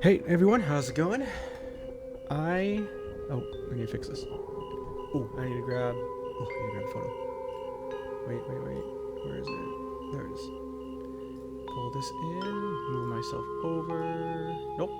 Hey everyone, how's it going? I need to fix this. I need to grab a photo. Wait. Where is it? There it is. Pull this in, move myself over. Nope.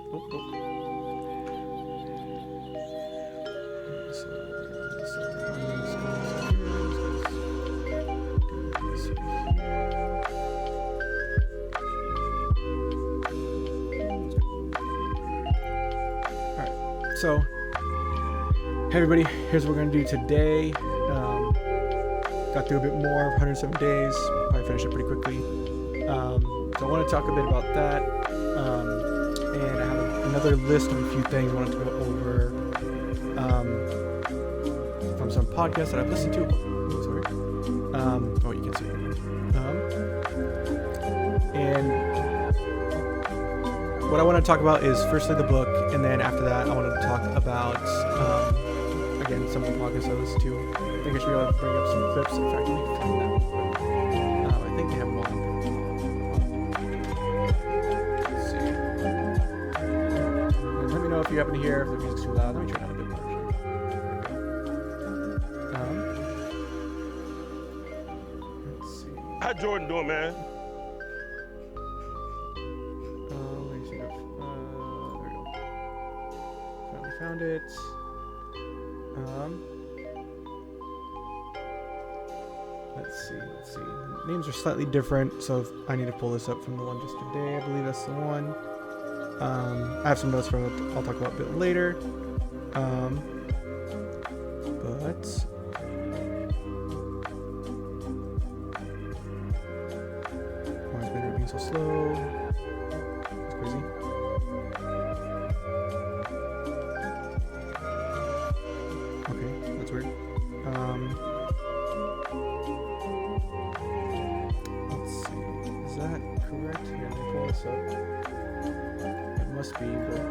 So, hey everybody, here's what we're going to do today. Got through a bit more of 107 days, probably finished it pretty quickly. So I want to talk a bit about that. And I have another list of a few things I wanted to go over from some podcasts that I've listened to. You can see it. And what I want to talk about is firstly the book, and then after that I want to talk about again some of the podcasts I listen to. I think I should be able to bring up some clips. In fact, let me find them. I think they have them all. Let's see. And let me know if you happen to hear if the music's too loud. Let me turn down a bit more. Let's see. How Jordan doing, man? Found it. Let's see. Names are slightly different, so I need to pull this up from the one just today. I believe that's the one. I have some notes from it I'll talk about a bit later. But why is Bender being so slow? It's crazy. That's weird. Let's see. Is that correct? Here, let me pull this up. It must be, but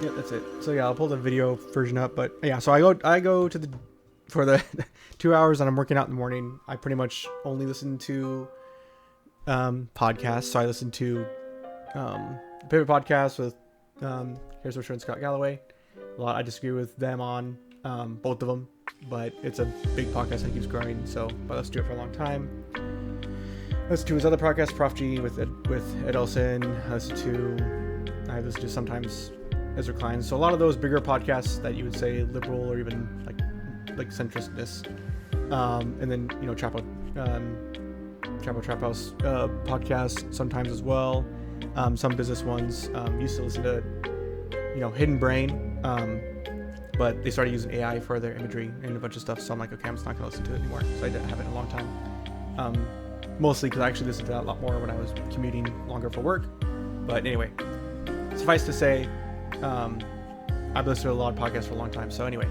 yeah, that's it. So yeah, I'll pull the video version up. But yeah, so I go to for the 2 hours that I'm working out in the morning. I pretty much only listen to podcasts. So I listen to Pivot Podcast with Here's Richard and Scott Galloway. I disagree with them on both of them, but it's a big podcast that keeps growing. So, but let's do it for a long time. Listen to his other podcast, Prof G with Ed Elson. I listen to sometimes Ezra Klein. So a lot of those bigger podcasts that you would say liberal or even like centristness. And then Trap House podcast sometimes as well. Some business ones. Used to listen to Hidden Brain, but they started using AI for their imagery and a bunch of stuff, so I'm like, okay, I'm just not gonna listen to it anymore. So I haven't in a long time, mostly because I actually listened to that a lot more when I was commuting longer for work. But anyway, suffice to say, I've listened to a lot of podcasts for a long time. So anyway,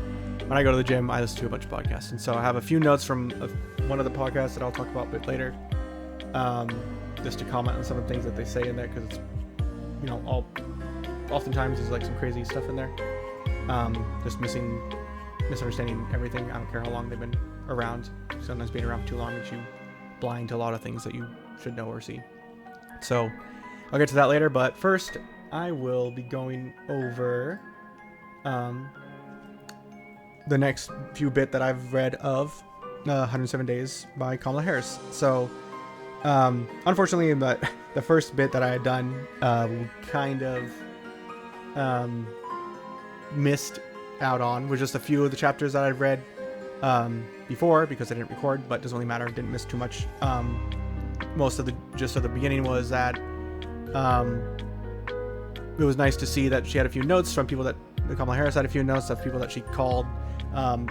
when I go to the gym, I listen to a bunch of podcasts, and so I have a few notes from one of the podcasts that I'll talk about a bit later, just to comment on some of the things that they say in there, because it's oftentimes there's like some crazy stuff in there, just misunderstanding everything. I don't care how long they've been around. Sometimes being around for too long makes you blind to a lot of things that you should know or see. So I'll get to that later, but first I will be going over the next few bit that I've read of 107 Days by Kamala Harris. So unfortunately, the first bit that I had done kind of missed out on was just a few of the chapters that I've read before, because I didn't record, but it doesn't really matter. Didn't miss too much. Most of the gist of the beginning was that it was nice to see that she had a few notes from people that Kamala Harris had a few notes of people that she called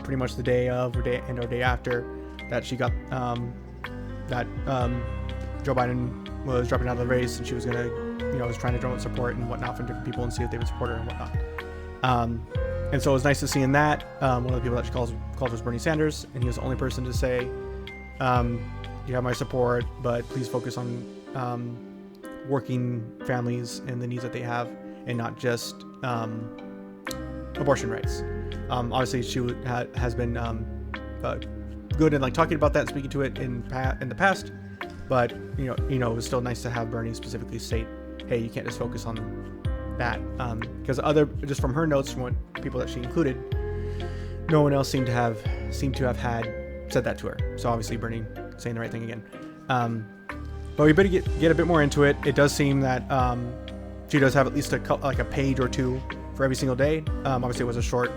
pretty much the day of or day after that she got that Joe Biden was dropping out of the race, and she was gonna was trying to drum up support and whatnot from different people and see if they would support her and whatnot. And so it was nice to see in that one of the people that she called was Bernie Sanders, and he was the only person to say, you have my support, but please focus on working families and the needs that they have, and not just abortion rights. Obviously, she has been good in talking about that, speaking to it in the past. but it was still nice to have Bernie specifically state, hey, you can't just focus on that, because just from her notes, from what people that she included, no one else seemed to have had said that to her. So obviously Bernie saying the right thing again. But we better get a bit more into it. It does seem that she does have at least a page or two for every single day. Obviously it was a short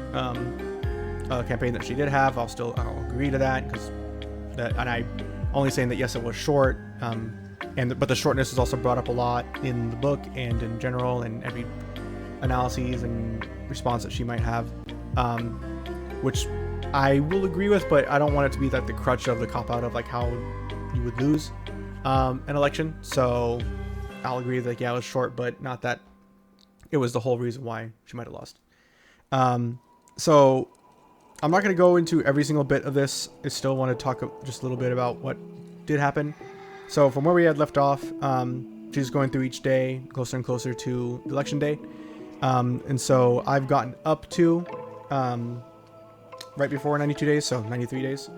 campaign that she did have. I'll agree to that, and I only saying that yes, it was short, but the shortness is also brought up a lot in the book and in general, and every analyses and response that she might have, which I will agree with, but I don't want it to be like the crutch of the cop-out of like how you would lose an election. So I'll agree that it was short, but not that it was the whole reason why she might have lost. So I'm not going to go into every single bit of this. I still want to talk just a little bit about what did happen. So from where we had left off, she's going through each day closer and closer to election day. And so I've gotten up to right before 92 days, so 93 days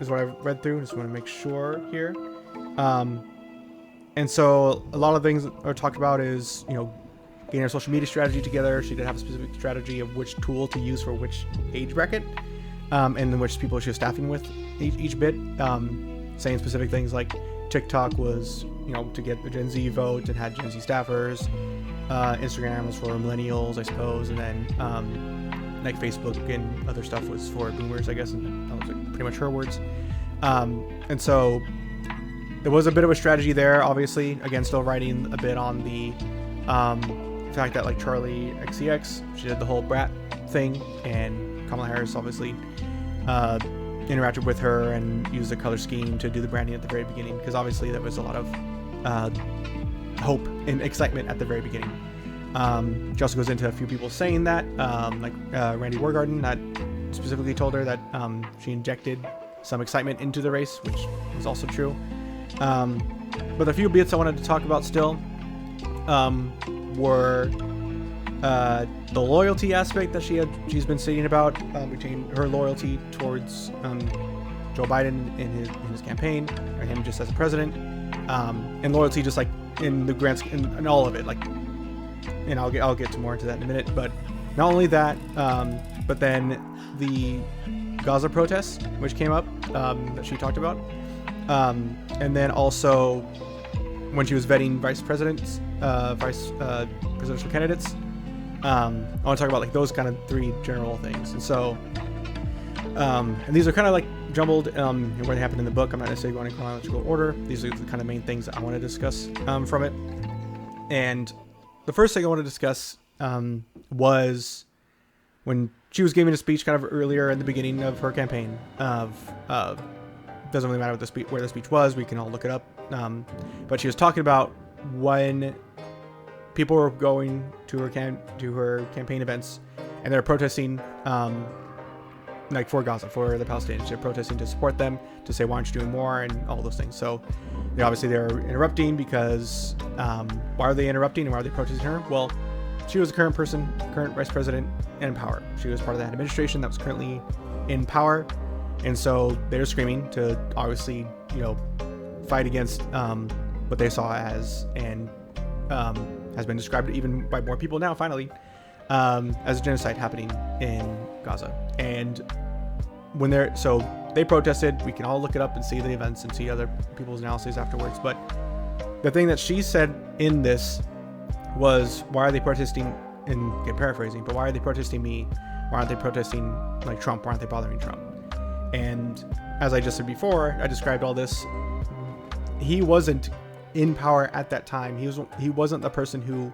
is what I've read through. Just want to make sure here. And so a lot of things that are talked about is, getting her social media strategy together. She did have a specific strategy of which tool to use for which age bracket, and then which people she was staffing with each bit, saying specific things like TikTok was, to get the Gen Z vote and had Gen Z staffers. Instagram was for millennials, I suppose, and then like Facebook and other stuff was for boomers, I guess, and that was like pretty much her words. And so there was a bit of a strategy there, obviously. Again, still writing a bit on the fact that like Charlie XCX, she did the whole brat thing, and Kamala Harris obviously interacted with her and used the color scheme to do the branding at the very beginning, because obviously there was a lot of hope and excitement at the very beginning. She also goes into a few people saying that, like Randy Wargarden, that specifically told her that she injected some excitement into the race, which was also true. But a few bits I wanted to talk about still were the loyalty aspect that she's been stating about, between her loyalty towards Joe Biden in his campaign, or him just as a president, and loyalty just like in the grand in all of it, like, and I'll get to more into that in a minute. But not only that, but then the Gaza protests, which came up, that she talked about, and then also when she was vetting vice presidential candidates. I want to talk about like those kind of three general things. And so, and these are kind of like jumbled where they happen in the book. I'm not necessarily going in chronological order. These are the kind of main things that I want to discuss from it. And the first thing I want to discuss was when she was giving a speech kind of earlier in the beginning of her campaign. Doesn't really matter what where the speech was. We can all look it up. But she was talking about when people were going to her campaign events, and they're protesting, like for Gaza, for the Palestinians. They're protesting to support them, to say why aren't you doing more, and all those things. So they're interrupting because why are they interrupting and why are they protesting her? Well, she was the current vice president in power. She was part of that administration that was currently in power, and so they're screaming to obviously fight against what they saw as, and has been described even by more people now finally, as a genocide happening in Gaza. And when they protested, we can all look it up and see the events and see other people's analyses afterwards. But the thing that she said in this was, why are they protesting, and get paraphrasing, but why are they protesting me? Why aren't they protesting like Trump? Why aren't they bothering Trump? And as I just said before, I described all this. He wasn't in power at that time. He wasn't the person who,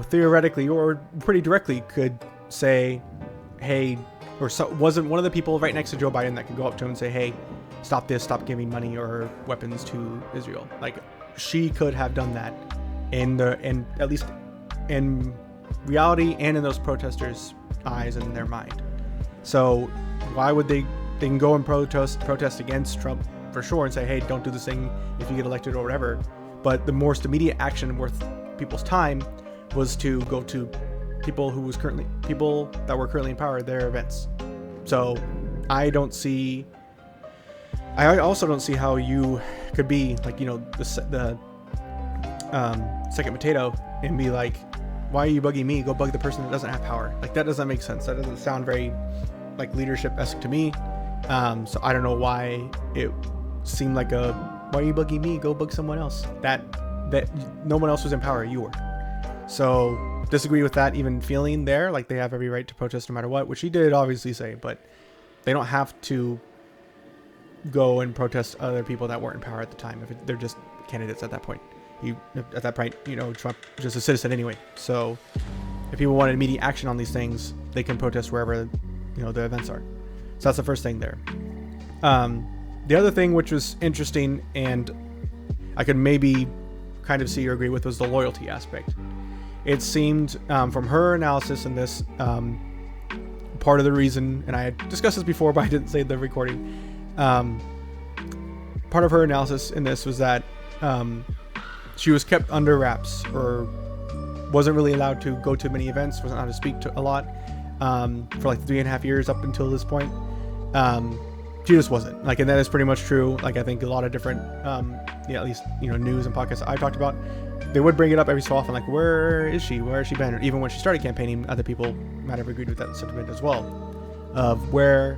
theoretically or pretty directly could say, hey, or wasn't one of the people right next to Joe Biden that could go up to him and say, hey, stop this, stop giving money or weapons to Israel. Like, she could have done that in at least in reality and in those protesters' eyes and their mind. So why would they can go and protest against Trump for sure and say, hey, don't do this thing if you get elected or whatever. But the most immediate action worth people's time was to go to people that were currently in power, their events. So I don't see I also don't see how you could be like, the second potato and be like, why are you bugging me? Go bug the person that doesn't have power. Like, that doesn't make sense. That doesn't sound very like leadership-esque to me. So I don't know why it seemed like why are you bugging me? Go bug someone else. That no one else was in power. You were. So disagree with that even feeling there. Like, they have every right to protest no matter what, which he did obviously say, but they don't have to go and protest other people that weren't in power at the time if they're just candidates at that point. At that point, Trump was just a citizen anyway. So if people wanted immediate action on these things, they can protest wherever the events are. So that's the first thing there. The other thing which was interesting and I could maybe kind of see or agree with was the loyalty aspect. It seemed from her analysis in this, part of the reason, and I had discussed this before, but I didn't say the recording. Part of her analysis in this was that she was kept under wraps, or wasn't really allowed to go to many events, wasn't allowed to speak to a lot for like 3.5 years up until this point. She just wasn't, like, and that is pretty much true. Like, I think a lot of different at least news and podcasts I talked about, they would bring it up every so often, like, where is she, where has she been? Or even when she started campaigning, other people might have agreed with that sentiment as well, of where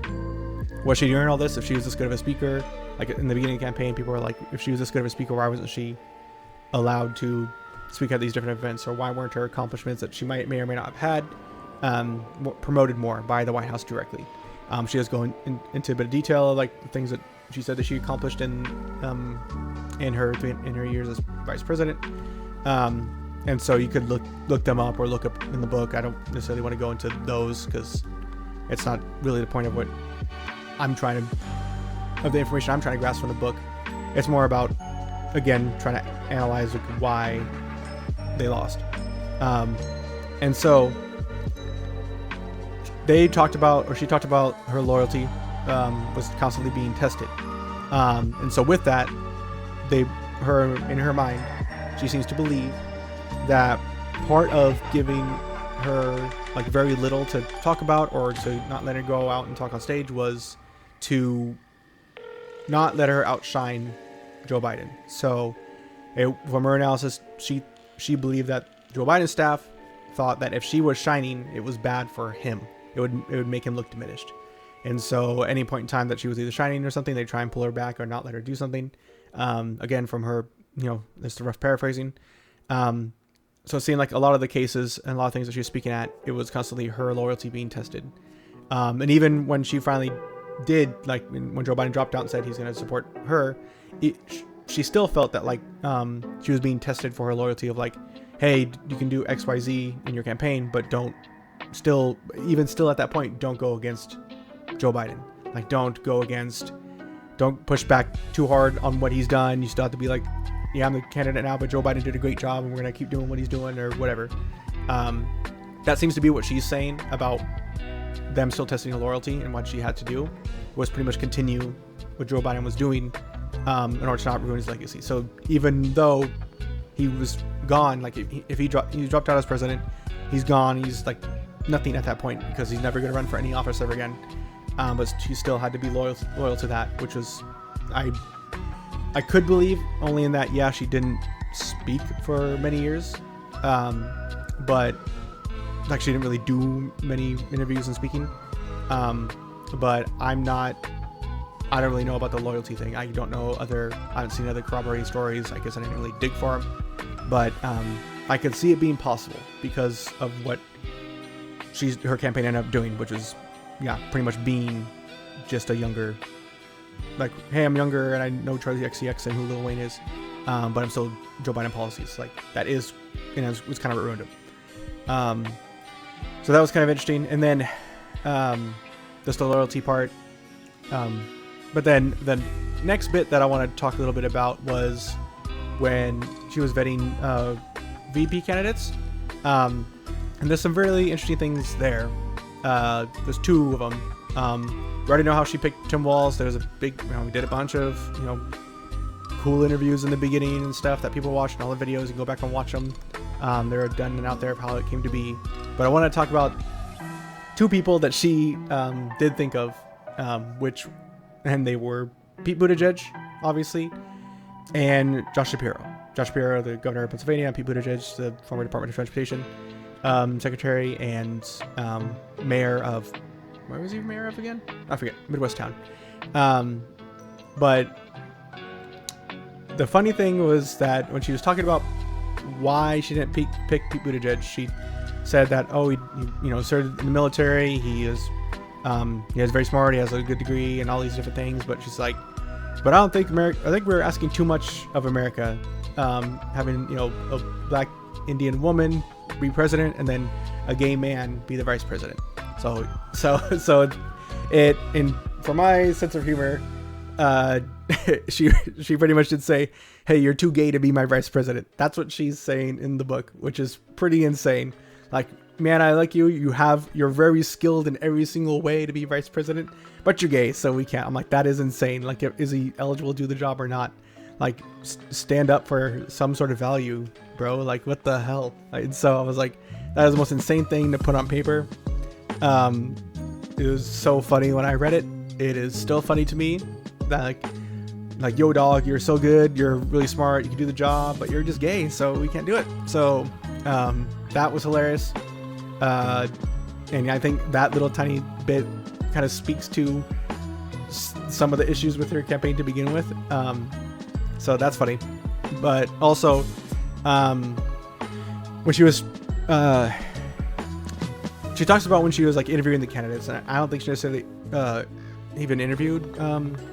was she during all this. If she was this good of a speaker, like in the beginning of the campaign, people were like, if she was this good of a speaker, why wasn't she allowed to speak at these different events? Or why weren't her accomplishments that she may or may not have had promoted more by the White House directly? She does go into a bit of detail of like the things that she said that she accomplished in her years as vice president. And so you could look them up or look up in the book. I don't necessarily want to go into those because it's not really the point of what of the information I'm trying to grasp from the book. It's more about, again, trying to analyze why they lost. And so she talked about her loyalty was constantly being tested. And so with that, in her mind, she seems to believe that part of giving her like very little to talk about, or to not let her go out and talk on stage, was to not let her outshine Joe Biden. So from her analysis, she believed that Joe Biden's staff thought that if she was shining, it was bad for him. It would make him look diminished. And so any point in time that she was either shining or something, they try and pull her back or not let her do something. Again, from her, this is the rough paraphrasing. So it seemed like a lot of the cases and a lot of things that she was speaking at, it was constantly her loyalty being tested. And even when she finally did, like when Joe Biden dropped out and said he's going to support her, she still felt that like she was being tested for her loyalty of like, hey, you can do XYZ in your campaign, but even still at that point, don't go against Joe Biden. Like, don't push back too hard on what he's done. You still have to be like, yeah, I'm the candidate now, but Joe Biden did a great job and we're going to keep doing what he's doing or whatever. That seems to be what she's saying about them still testing her loyalty, and what she had to do was pretty much continue what Joe Biden was doing in order to not ruin his legacy. So even though he was gone, like if he dropped out as president, he's gone. He's like nothing at that point because he's never going to run for any office ever again. But she still had to be loyal to that, which was I could believe only in that, yeah, she didn't speak for many years, but like she didn't really do many interviews and speaking. But I don't really know about the loyalty thing. I haven't seen other corroborating stories. I guess I didn't really dig for them, but I could see it being possible because of what her campaign ended up doing, which is, yeah, pretty much being just a younger, like, hey, I'm younger and I know Charlie XCX and who Lil Wayne is, but I'm still Joe Biden policies. Like, that is, was kind of what ruined him. So that was kind of interesting. And then just the loyalty part. But then the next bit that I want to talk a little bit about was when she was vetting VP candidates. And there's some really interesting things there. There's two of them. We already know how she picked Tim Walz. There was a big, we did a bunch of, cool interviews in the beginning and stuff that people watched, and all the videos. You can go back and watch them. They're done and out there of how it came to be. But I want to talk about two people that she did think of, and they were Pete Buttigieg, obviously, and Josh Shapiro. Josh Shapiro, the governor of Pennsylvania, and Pete Buttigieg, the former Department of Transportation secretary and mayor of, where was he mayor of again? I forget, Midwest town. But the funny thing was that when she was talking about why she didn't pick Pete Buttigieg, she said that, oh, he started in the military. He is very smart. He has a good degree and all these different things. But she's like, but I don't think America. I think we're asking too much of America, having a black Indian woman be president and then a gay man be the vice president. So it, in for my sense of humor, she pretty much did say, hey, you're too gay to be my vice president. That's what she's saying in the book, which is pretty insane. Like, man, I like you. You're very skilled in every single way to be vice president, but you're gay, so we can't. I'm like, that is insane. Like, is he eligible to do the job or not? Like, stand up for some sort of value, bro. Like, what the hell? And so I was like, that is the most insane thing to put on paper. It was so funny when I read it. It is still funny to me that like, yo, dog, you're so good. You're really smart. You can do the job, but you're just gay, so we can't do it. So that was hilarious. And I think that little tiny bit kind of speaks to some of the issues with her campaign to begin with. So that's funny. But also, when she was, she talks about when she was like interviewing the candidates, and I don't think she necessarily even interviewed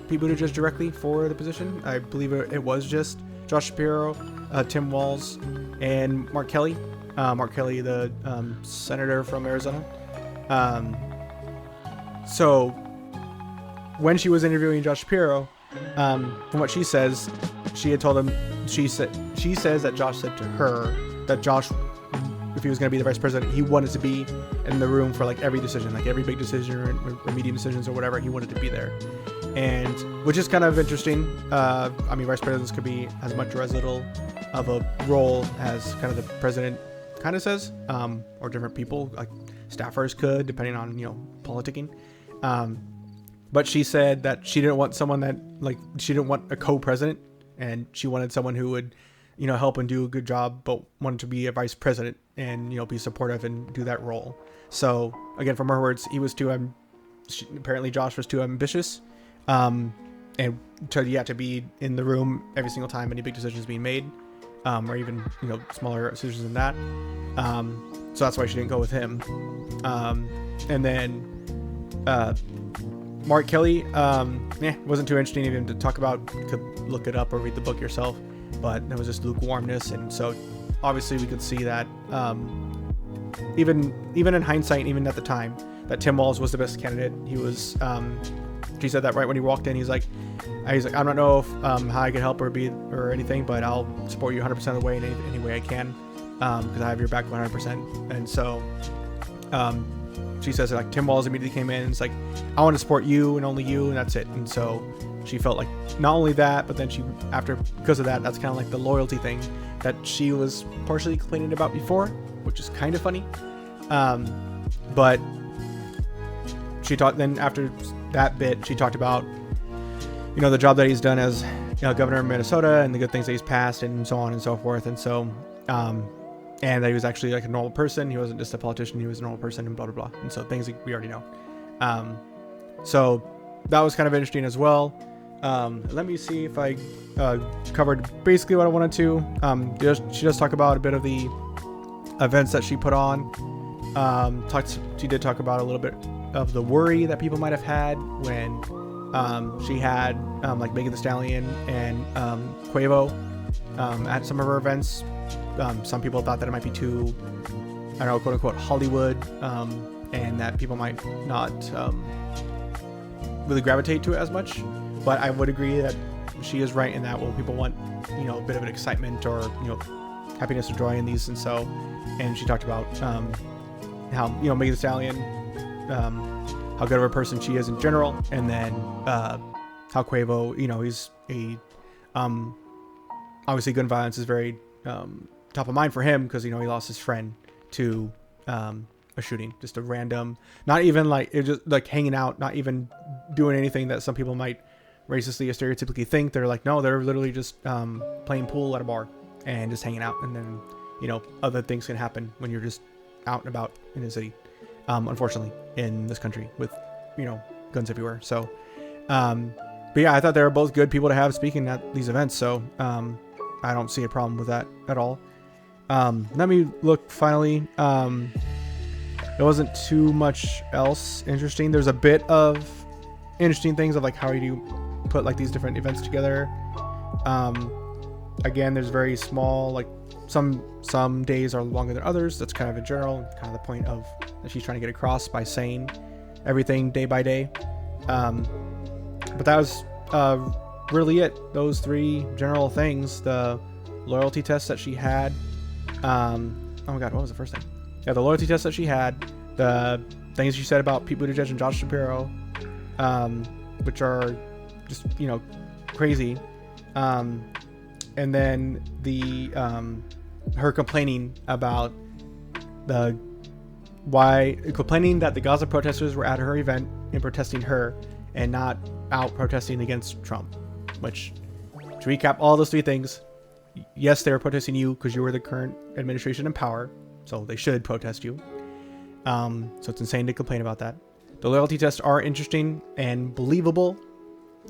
Pete Buttigieg directly for the position. I believe it was just Josh Shapiro, Tim Walz, and Mark Kelly. Mark Kelly, the senator from Arizona. So when she was interviewing Josh Shapiro, from what she says, she had told him, she says that Josh said to her that Josh, if he was going to be the vice president, he wanted to be in the room for like every decision, like every big decision or medium decisions or whatever, he wanted to be there. And which is kind of interesting. I mean, vice presidents could be as much or as little of a role as kind of the president kind of says, or different people like staffers could, depending on, politicking. But she said that she didn't want someone that, like, she didn't want a co-president, and she wanted someone who would, help and do a good job, but wanted to be a vice president and, be supportive and do that role. So again, from her words, he was apparently Josh was too ambitious, and to be in the room every single time any big decision is being made, or even, smaller decisions than that. So that's why she didn't go with him. And then, Mark Kelly, wasn't too interesting even to talk about. You could look it up or read the book yourself, but there was just lukewarmness. And so obviously we could see that, even in hindsight, even at the time, that Tim Walz was the best candidate. He was, she said that right when he walked in. He's like, I don't know if, how I can help or anything, but I'll support you 100% of the way in any way I can, because I have your back 100%. And so, she says that, like, Tim Walz immediately came in and it's like, I want to support you and only you, and that's it. And so she felt like not only that, but then because of that, that's kind of like the loyalty thing that she was partially complaining about before, which is kind of funny. But she talked, then after that bit, she talked about, the job that he's done as, governor of Minnesota and the good things that he's passed and so on and so forth. And so, and that he was actually like a normal person. He wasn't just a politician. He was a normal person and blah, blah, blah. And so things that we already know. So that was kind of interesting as well. Let me see if I covered basically what I wanted to. She does talk about a bit of the events that she put on. She did talk about a little bit of the worry that people might have had when she had like Megan Thee Stallion and Quavo at some of her events. Some people thought that it might be too, I don't know, quote unquote Hollywood, and that people might not really gravitate to it as much. But I would agree that she is right in that, well, people want, a bit of an excitement or, happiness or joy in these. And so, and she talked about how, Megan Thee Stallion, how good of a person she is in general. And then how Quavo, he's a, obviously gun violence is very top of mind for him because, he lost his friend to a shooting, just a random, not even like, it just like hanging out, not even doing anything that some people might racistly or stereotypically think. They're like, no, they're literally just playing pool at a bar and just hanging out, and then other things can happen when you're just out and about in the city. Unfortunately, in this country with guns everywhere. So, but yeah, I thought they were both good people to have speaking at these events. So I don't see a problem with that at all. Let me look finally. There wasn't too much else interesting. There's a bit of interesting things of like how you put like these different events together. Again, there's very small, like some days are longer than others. That's kind of in general, kind of the point of that she's trying to get across by saying everything day by day. But that was really it. Those three general things: the loyalty test that she had. Oh my God, what was the first thing? Yeah, the loyalty test that she had, the things she said about Pete Buttigieg and Josh Shapiro, which are just, crazy. And then the, her complaining about complaining that the Gaza protesters were at her event and protesting her and not out protesting against Trump, which, to recap all those three things, yes, they were protesting you because you were the current administration in power. So they should protest you. So it's insane to complain about that. The loyalty tests are interesting and believable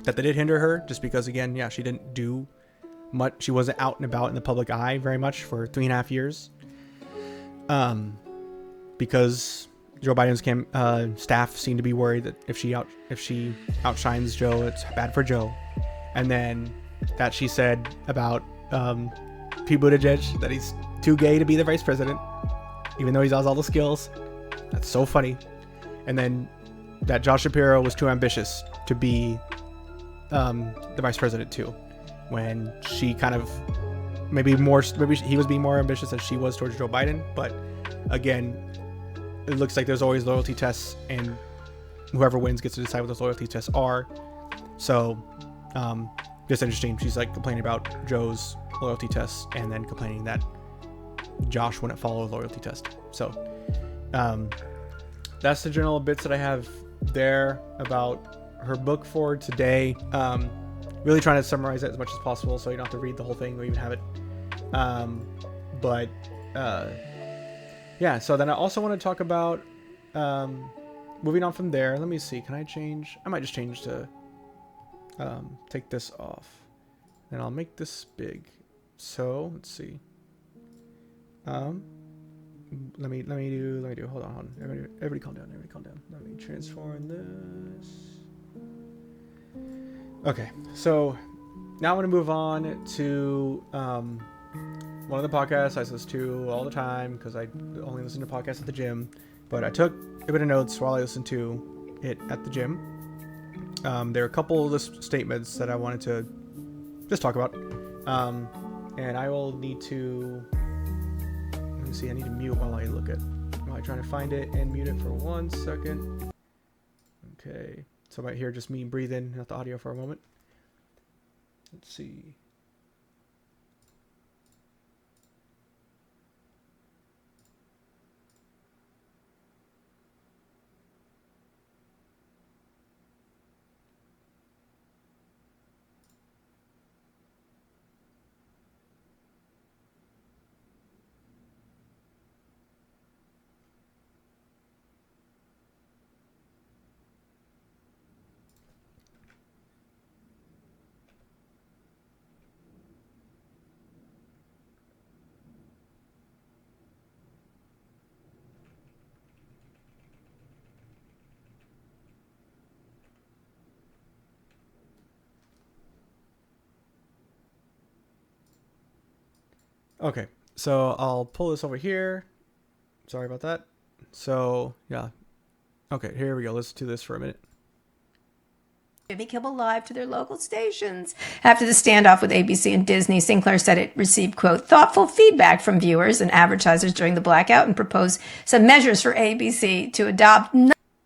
that they did hinder her, just because, again, yeah, she didn't do much. She wasn't out and about in the public eye very much for 3.5 years. Because Joe Biden's staff seemed to be worried that if she outshines Joe, it's bad for Joe. And then that she said about Pete Buttigieg that he's too gay to be the vice president, even though he has all the skills. That's so funny. And then that Josh Shapiro was too ambitious to be the vice president too, when she kind of maybe he was being more ambitious than she was towards Joe Biden. But again, it looks like there's always loyalty tests, and whoever wins gets to decide what those loyalty tests are. So just interesting. She's like complaining about Joe's loyalty tests and then complaining that Josh wouldn't follow a loyalty test. So that's the general bits that I have there about her book for today. Really trying to summarize it as much as possible so you don't have to read the whole thing or even have it. Yeah, so then I also want to talk about moving on from there. Let me see. Can I change? I might just change to take this off. Then I'll make this big. So let's see. Let me do. Hold on. Everybody calm down. Let me transform this. Okay, so now I want to move on to one of the podcasts I listen to all the time because I only listen to podcasts at the gym. But I took a bit of notes while I listened to it at the gym. There are a couple of the statements that I wanted to just talk about. And I will need to... Let me see, I need to mute while I try to find it and mute it for 1 second. Okay, so right here, just me breathing, not the audio for a moment. Let's see. Okay, so I'll pull this over here. Sorry about that. So, yeah. Okay, here we go. Listen to this for a minute. Jimmy Kimmel Live to their local stations. After the standoff with ABC and Disney, Sinclair said it received, quote, thoughtful feedback from viewers and advertisers during the blackout and proposed some measures for ABC to adopt,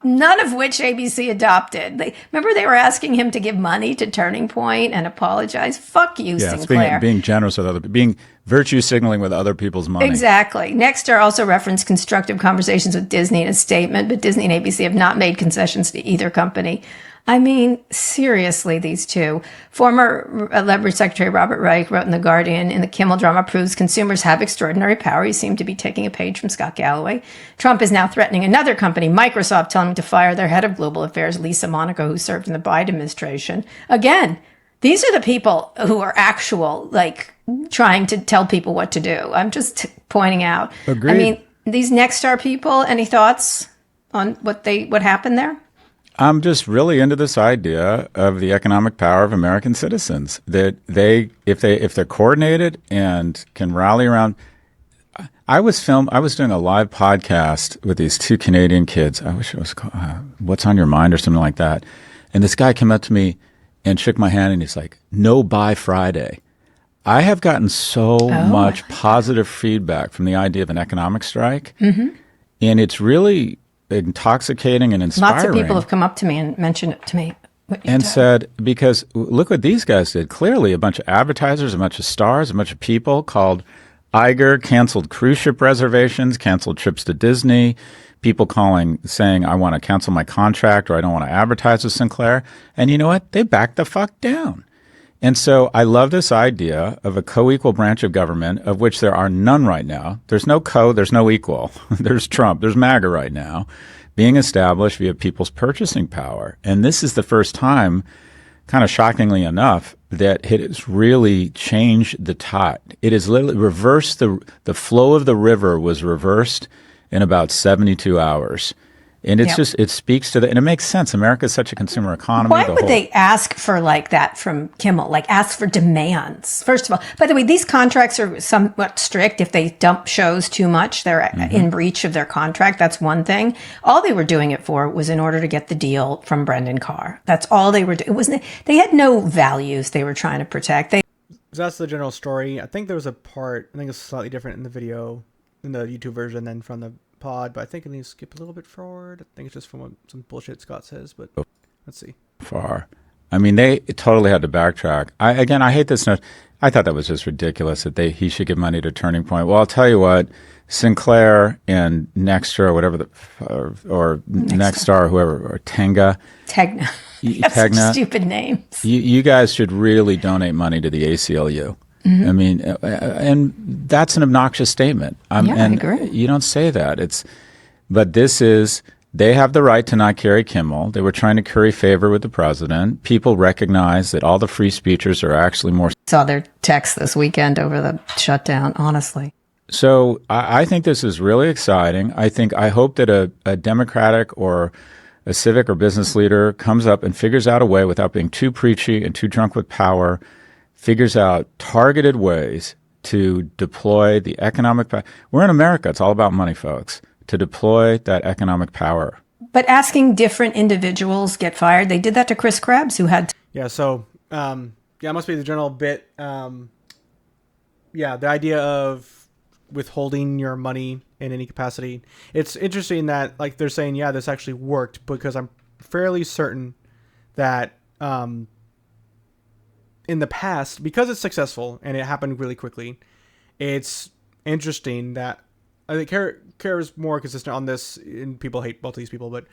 none of which ABC adopted. Remember they were asking him to give money to Turning Point and apologize? Fuck you, Sinclair. It's being generous with other people, being virtue signaling with other people's money. Exactly. Nexstar also referenced constructive conversations with Disney in a statement, but Disney and ABC have not made concessions to either company. I mean, seriously, these two. Former Labor Secretary Robert Reich wrote in The Guardian, in the Kimmel drama proves consumers have extraordinary power. He seemed to be taking a page from Scott Galloway. Trump is now threatening another company, Microsoft, telling him to fire their head of global affairs, Lisa Monaco, who served in the Biden administration. Again, these are the people who are actual, like, trying to tell people what to do. I'm just pointing out. Agreed. I mean, these Nexstar people, any thoughts on what happened there? I'm just really into this idea of the economic power of American citizens, that if they're coordinated and can rally around. I was doing a live podcast with these two Canadian kids. I wish it was called What's on Your Mind or something like that. And this guy came up to me and shook my hand and he's like, "No buy Friday." I have gotten so much positive feedback from the idea of an economic strike. Mm-hmm. And it's really intoxicating and inspiring. Lots of people have come up to me and mentioned it to me. And said, because look what these guys did. Clearly, a bunch of advertisers, a bunch of stars, a bunch of people called Iger, canceled cruise ship reservations, canceled trips to Disney, people calling, saying, I want to cancel my contract or I don't want to advertise with Sinclair. And you know what? They backed the fuck down. And so I love this idea of a co-equal branch of government, of which there are none right now. There's no there's no equal. There's Trump, there's MAGA right now, being established via people's purchasing power. And this is the first time, kind of shockingly enough, that it has really changed the tide. It has literally reversed the flow of the river was reversed in about 72 hours. And it's just, it speaks to and it makes sense. America is such a consumer economy. Why would they ask for like that from Kimmel? Like ask for demands? First of all, by the way, these contracts are somewhat strict. If they dump shows too much, they're in breach of their contract. That's one thing. All they were doing it for was in order to get the deal from Brendan Carr. That's all they were doing. It wasn't, they had no values they were trying to protect. So that's the general story. I think there was a part, I think it's slightly different in the video, in the YouTube version than from the pod, but I think I need to skip a little bit forward. I think it's just from some bullshit Scott says, but let's see. Far. I mean, they totally had to backtrack. I hate this note. I thought that was just ridiculous that he should give money to Turning Point. Well, I'll tell you what, Sinclair and Nextra or whatever or Nexstar or whoever, or Tegna. Tegna. Stupid names. You guys should really donate money to the ACLU. Mm-hmm. I mean, and that's an obnoxious statement. I agree. You don't say that. But they have the right to not carry Kimmel. They were trying to curry favor with the president. People recognize that all the free speechers are actually more. Saw their texts this weekend over the shutdown, honestly. So I think this is really exciting. I hope that a Democratic or a civic or business leader comes up and figures out a way without being too preachy and too drunk with power, figures out targeted ways to deploy the economic power. We're in America. It's all about money, folks, to deploy that economic power. But asking different individuals get fired, they did that to Chris Krebs, who had... So, it must be the general bit. The idea of withholding your money in any capacity. It's interesting that, like, they're saying, this actually worked, because I'm fairly certain that... in the past, because it's successful and it happened really quickly, it's interesting that I think Kerr is more consistent on this, and people hate both of these people, but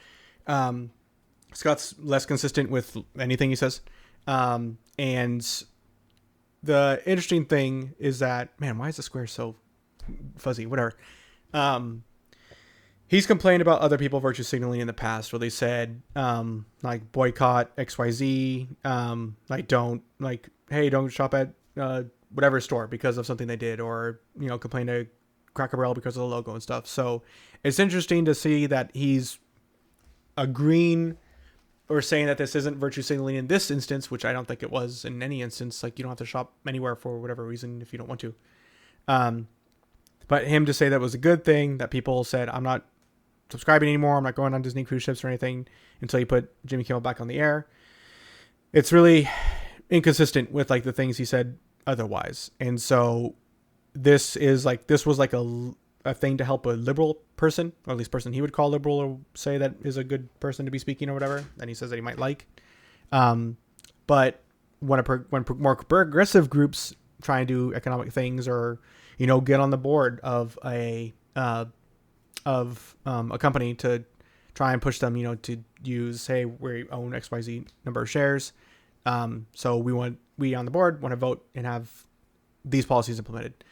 Scott's less consistent with anything he says. And the interesting thing is that, man, why is the square so fuzzy? Whatever. He's complained about other people virtue signaling in the past, where they said, like, boycott XYZ, hey, don't shop at whatever store because of something they did, or, complain to Cracker Barrel because of the logo and stuff. So it's interesting to see that he's agreeing or saying that this isn't virtue signaling in this instance, which I don't think it was in any instance. Like, you don't have to shop anywhere for whatever reason if you don't want to. But him to say that was a good thing, that people said, I'm not subscribing anymore, I'm not going on Disney cruise ships or anything until you put Jimmy Kimmel back on the air. It's really inconsistent with, like, the things he said otherwise. And so this was like a thing to help a liberal person, or at least person he would call liberal, or say that is a good person to be speaking or whatever, and he says that he might like. But when more progressive groups try and do economic things, or, get on the board of a company to try and push them, to use, hey, we own XYZ number of shares. So we on the board want to vote and have these policies implemented.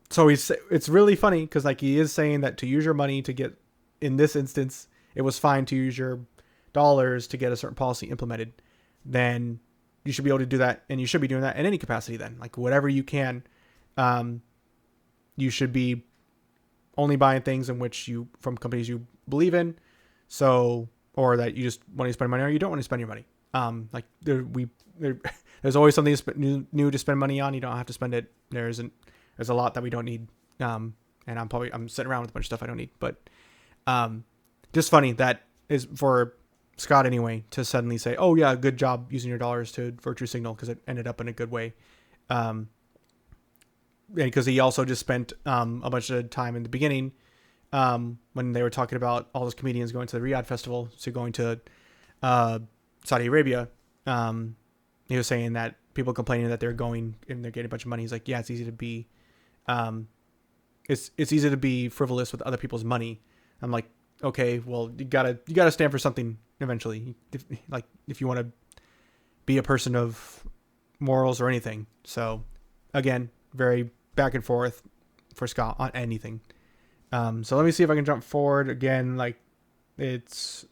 So it's really funny because like he is saying that to use your money to get, in this instance, it was fine to use your dollars to get a certain policy implemented. Then you should be able to do that, and you should be doing that in any capacity. Then, like whatever you can, you should be only buying things in which from companies you believe in. So, or that you just want to spend money or you don't want to spend your money. There's always something new to spend money on. You don't have to spend it. There's a lot that we don't need. And I'm sitting around with a bunch of stuff I don't need, but, just funny that is for Scott anyway, to suddenly say, oh yeah, good job using your dollars to virtue signal, because it ended up in a good way. Because he also just spent, a bunch of time in the beginning, when they were talking about all those comedians going to the Riyadh festival, so going to, Saudi Arabia. He was saying that people complaining that they're going and they're getting a bunch of money. He's like, yeah, it's easy to be, it's easy to be frivolous with other people's money. I'm like, okay, well, you gotta stand for something eventually. If you want to be a person of morals or anything. So again, very back and forth for Scott on anything. So let me see if I can jump forward again. Like this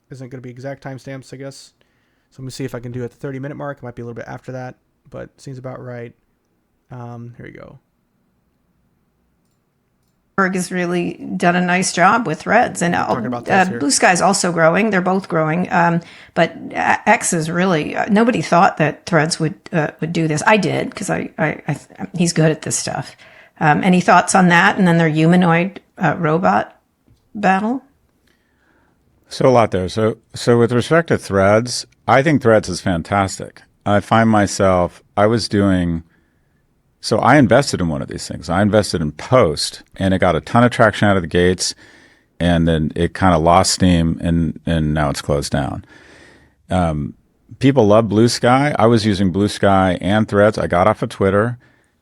isn't going to be exact timestamps, I guess. So let me see if I can do it at the 30-minute mark. It might be a little bit after that, but seems about right. Here we go. Berg has really done a nice job with Threads, and Blue Sky's also growing. They're both growing, but X is really nobody thought that Threads would do this. I did, because he's good at this stuff. Any thoughts on that? And then their humanoid robot battle. So a lot there. So with respect to Threads, I think Threads is fantastic. I find myself, I invested in one of these things. I invested in Post, and it got a ton of traction out of the gates, and then it kind of lost steam, and now it's closed down. People love Blue Sky. I was using Blue Sky and Threads. I got off of Twitter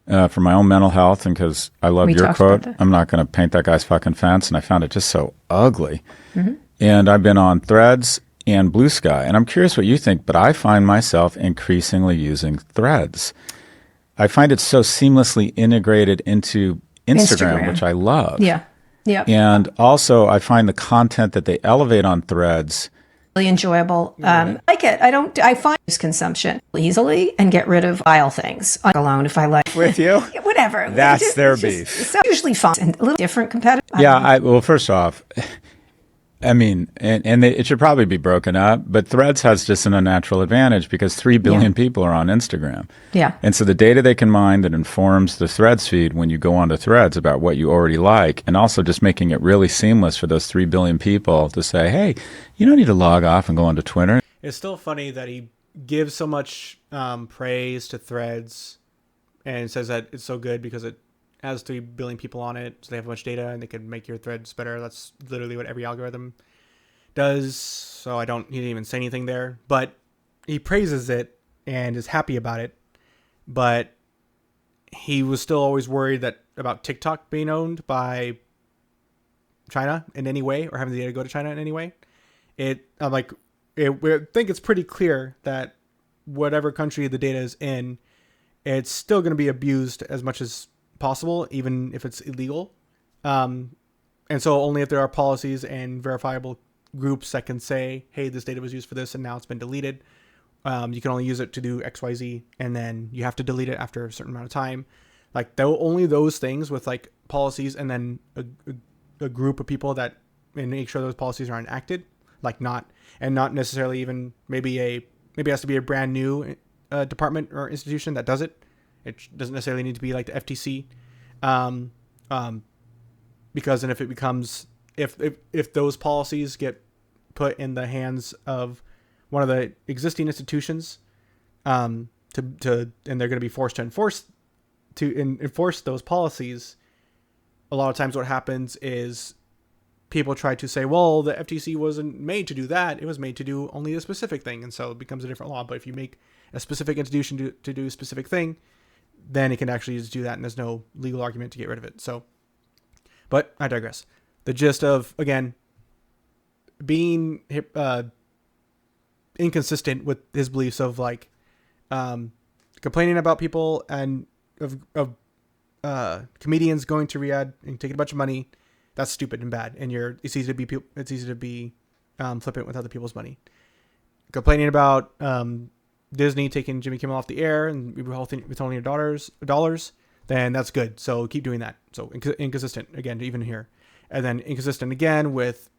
for my own mental health, and because I love your quote, I'm not going to paint that guy's fucking fence, and I found it just so ugly. Mm-hmm. And I've been on Threads and Blue Sky, and I'm curious what you think, but I find myself increasingly using Threads. I find it so seamlessly integrated into Instagram, which I love. Yeah. Yeah. And also, I find the content that they elevate on Threads really enjoyable. I like it. I find use consumption easily and get rid of vile things alone if I like. With you? Whatever. That's their beef. So usually fun and a little different competitive. Yeah. Well, first off, I mean, it should probably be broken up, but Threads has just an unnatural advantage because 3 billion people are on Instagram. Yeah. And so the data they can mine that informs the Threads feed when you go onto Threads about what you already like, and also just making it really seamless for those 3 billion people to say, hey, you don't need to log off and go onto Twitter. It's still funny that he gives so much praise to Threads and says that it's so good because it has 3 billion people on it, so they have much data and they can make your threads better. That's literally what every algorithm does. So he didn't even say anything there, but he praises it and is happy about it. But he was still always worried about TikTok being owned by China in any way, or having the data go to China in any way. We think it's pretty clear that whatever country the data is in, it's still going to be abused as much as possible, even if it's illegal. And so only if there are policies and verifiable groups that can say, hey, this data was used for this and now it's been deleted. You can only use it to do XYZ, and then you have to delete it after a certain amount of time. Like only those things with like policies, and then a group of people that and make sure those policies are enacted, not necessarily even maybe it has to be a brand new department or institution that does it. It doesn't necessarily need to be like the FTC, because then if those policies get put in the hands of one of the existing institutions, and they're going to be forced to enforce those policies, a lot of times what happens is people try to say, well, the FTC wasn't made to do that; it was made to do only a specific thing, and so it becomes a different law. But if you make a specific institution to do a specific thing, then it can actually just do that, and there's no legal argument to get rid of it. So, but I digress. The gist of, again, being inconsistent with his beliefs of like complaining about people and of comedians going to Riyadh and taking a bunch of money. That's stupid and bad, and it's easy to be flippant with other people's money. Complaining about Disney taking Jimmy Kimmel off the air and withholding your dollars, then that's good. So keep doing that. So inconsistent again, even here, and then inconsistent again with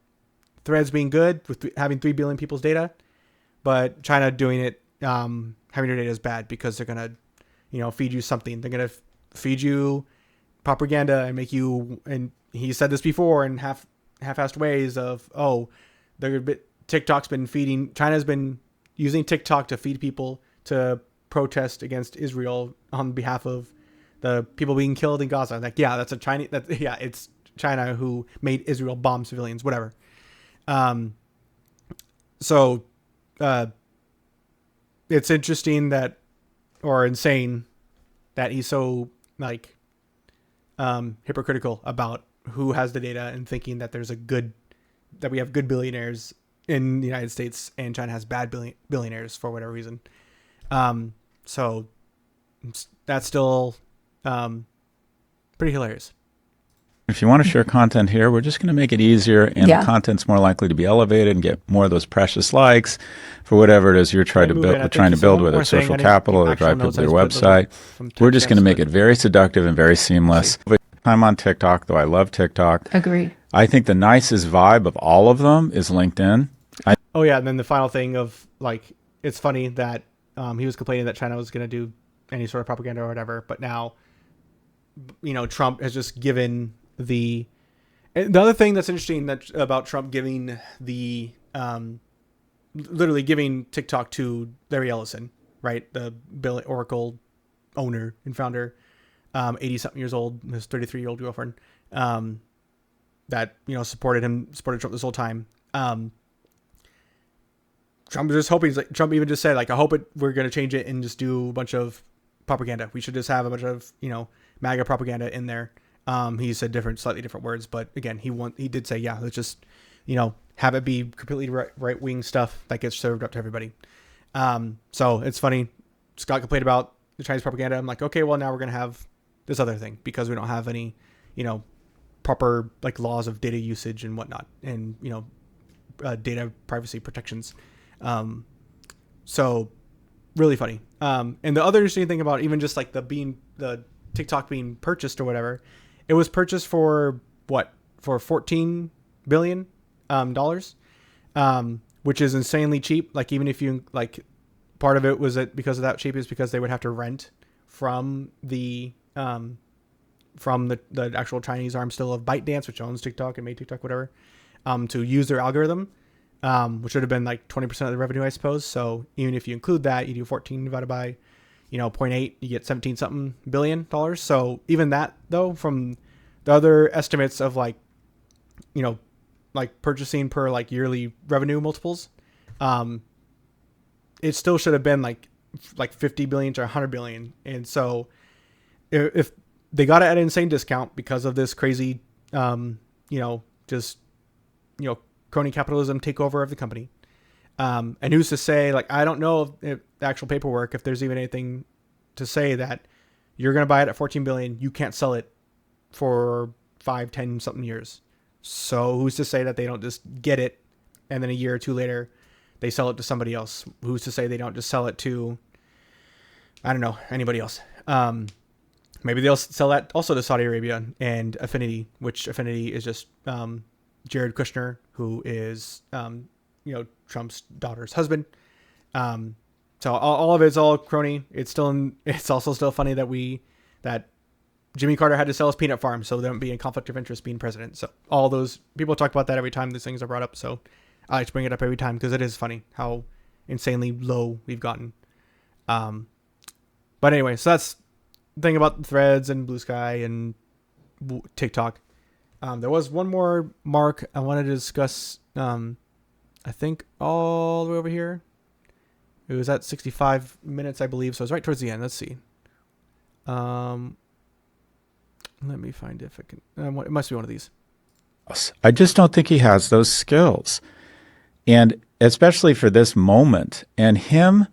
Threads being good with having 3 billion people's data, but China doing it, having your data is bad because they're gonna, feed you something. They're gonna feed you propaganda and make you. And he said this before in half-assed ways of, China's been using TikTok to feed people to protest against Israel on behalf of the people being killed in Gaza. Like, yeah, it's China who made Israel bomb civilians, whatever. So it's interesting insane that he's so like hypocritical about who has the data and thinking that that we have good billionaires in the United States and China has bad billionaires for whatever reason. So that's still pretty hilarious. If you want to share content here, we're just going to make it easier, and the content's more likely to be elevated and get more of those precious likes for whatever it is you're trying to build, whether it's social capital or drive people to your website. We're just going to make it very seductive and very seamless. I'm on TikTok, though I love TikTok. Agreed. I think the nicest vibe of all of them is LinkedIn. And then the final thing of like, it's funny that he was complaining that China was going to do any sort of propaganda or whatever, but now, Trump has just given the other thing that's interesting about Trump giving literally giving TikTok to Larry Ellison, right? The Oracle owner and founder, 80-something years old, his 33-year-old girlfriend, that, supported Trump this whole time. Trump was just hoping, Trump even just said, like, I hope we're going to change it and just do a bunch of propaganda. We should just have a bunch of, MAGA propaganda in there. He said slightly different words, but again, he did say, yeah, let's just, have it be completely right-wing stuff that gets served up to everybody. So it's funny. Scott complained about the Chinese propaganda. I'm like, okay, well, now we're going to have this other thing because we don't have any, proper like laws of data usage and whatnot, and, data privacy protections. So really funny. And the other interesting thing about even just like the TikTok being purchased or whatever, it was purchased for $14 billion, which is insanely cheap. Like, even if you like, part of it was that because of that cheap is because they would have to rent from the actual Chinese arm still of ByteDance, which owns TikTok and made TikTok, whatever, to use their algorithm, which would have been like 20% of the revenue, I suppose. So even if you include that, you do 14 divided by, 0.8, you get 17 something billion dollars. So even that though, from the other estimates of like, like purchasing per like yearly revenue multiples, it still should have been like 50 billion to 100 billion. And so if they got it at an insane discount because of this crazy, crony capitalism takeover of the company. And who's to say, like, I don't know if the actual paperwork, if there's even anything to say that you're going to buy it at 14 billion, you can't sell it for 5, 10 something years. So who's to say that they don't just get it and then a year or two later they sell it to somebody else? Who's to say they don't just sell it to, I don't know, anybody else? Maybe they'll sell that also to Saudi Arabia and Affinity, which Affinity is just Jared Kushner, who is Trump's daughter's husband. So all of it's all crony. It's also still funny that Jimmy Carter had to sell his peanut farm so there wouldn't be a conflict of interest being president. So all those people talk about that every time these things are brought up. So I like to bring it up every time because it is funny how insanely low we've gotten. But anyway, so that's the thing about Threads and Blue Sky and TikTok. There was one more mark I wanted to discuss. I think all the way over here. It was at 65 minutes, I believe. So it's right towards the end. Let's see. Let me find if I can. It must be one of these. I just don't think he has those skills. and especially for this moment. And him,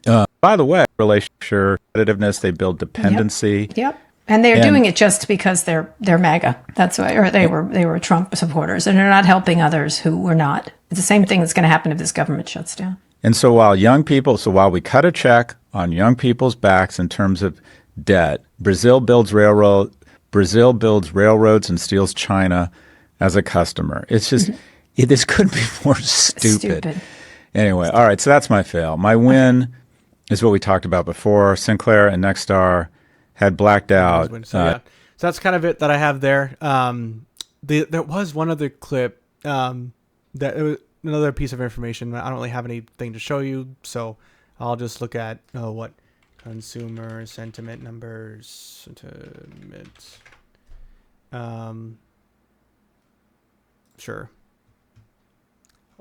by the way, relationship, competitiveness, they build dependency. Yep. And they're doing it just because they're MAGA. That's why, or they were Trump supporters, and they're not helping others who were not. It's the same thing that's going to happen if this government shuts down. And so while we cut a check on young people's backs in terms of debt, Brazil builds railroads and steals China as a customer. It's just, this couldn't be more stupid. Anyway, all right, so that's my fail. My win is what we talked about before. Sinclair and Nexstar had blacked out. So that's kind of it that I have there. There was one other clip that it was another piece of information. I don't really have anything to show you, so I'll just look at what consumer sentiment numbers. Sure.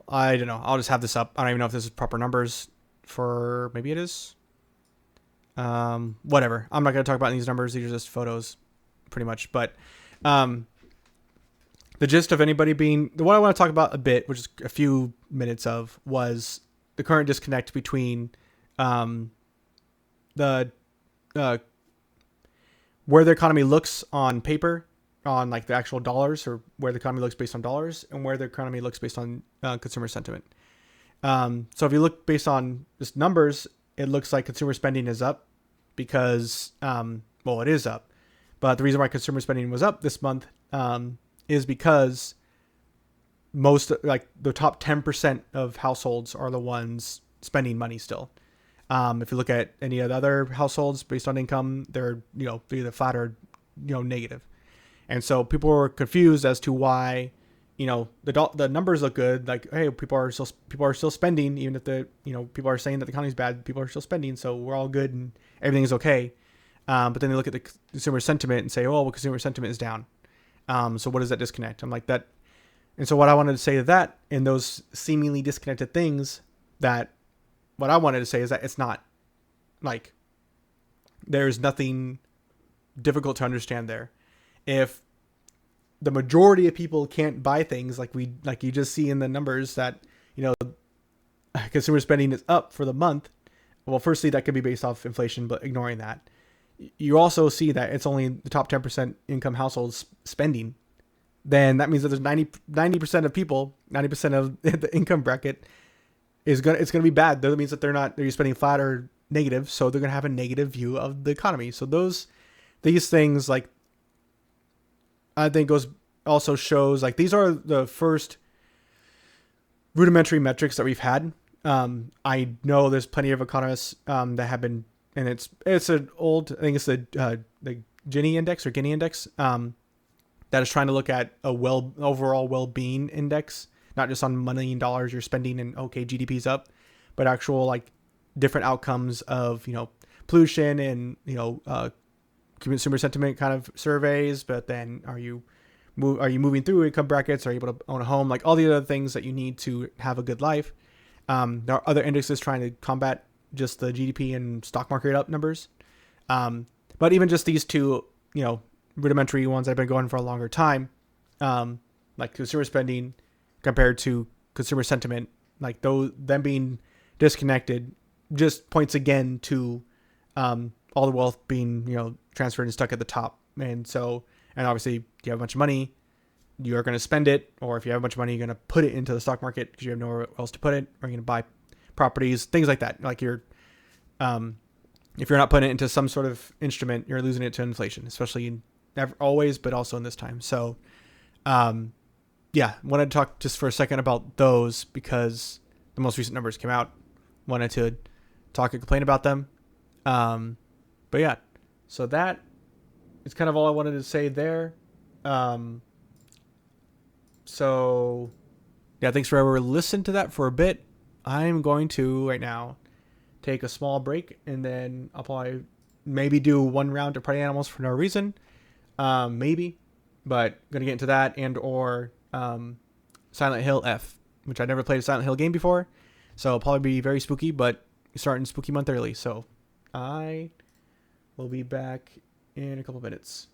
I don't know. I'll just have this up. I don't even know if this is proper numbers for. Maybe it is. Whatever. I'm not going to talk about these numbers. These are just photos, pretty much. But the gist of anybody being what I want to talk about a bit, which is a few minutes of, was the current disconnect between the where the economy looks on paper, on like the actual dollars, or where the economy looks based on dollars, and where the economy looks based on consumer sentiment. So if you look based on just numbers, it looks like consumer spending is up because, it is up. But the reason why consumer spending was up this month is because the top 10% of households are the ones spending money still. If you look at any of the other households based on income, they're either flat or negative. And so people were confused as to why the numbers look good. Like, hey, people are still spending, even if people are saying that the economy's bad. People are still spending, so we're all good and everything is okay. But then they look at the consumer sentiment and say, well, consumer sentiment is down. So what does that disconnect? I'm like that. And so what I wanted to say to that, in those seemingly disconnected things, that what I wanted to say is that it's not like there's nothing difficult to understand there. If the majority of people can't buy things, like you just see in the numbers that, consumer spending is up for the month. Well, firstly, that could be based off inflation, but ignoring that, you also see that it's only the top 10% income households spending. Then that means that there's 90% of people, 90% of the income bracket it's going to be bad. That means that they're spending flat or negative. So they're going to have a negative view of the economy. So these things, like, I think also shows, like, these are the first rudimentary metrics that we've had. I know there's plenty of economists that have been, and it's an old, I think it's the Gini index or Gini index that is trying to look at overall well-being index, not just on money and dollars you're spending and GDP's up, but actual like different outcomes of pollution and consumer sentiment kind of surveys. But then are you moving through income brackets? Are you able to own a home? Like all the other things that you need to have a good life. There are other indexes trying to combat just the GDP and stock market up numbers. But even just these two, rudimentary ones that have been going for a longer time, like consumer spending compared to consumer sentiment, like them being disconnected just points again to all the wealth being, transferred and stuck at the top. And obviously if you have a bunch of money, you're going to spend it, or if you have a bunch of money, you're going to put it into the stock market because you have nowhere else to put it, or you're going to buy properties, things like that. Like if you're not putting it into some sort of instrument, you're losing it to inflation, especially always, but also in this time. So, wanted to talk just for a second about those because the most recent numbers came out. Wanted to talk and complain about them. But yeah, so that is kind of all I wanted to say there. So yeah, thanks for everyone listening to that for a bit. I'm going to right now take a small break, and then I'll probably maybe do one round of Party Animals for no reason. Maybe, but gonna get into that or Silent Hill F, which I never played a Silent Hill game before, so it'll probably be very spooky, but starting spooky month early. So I will be back in a couple minutes.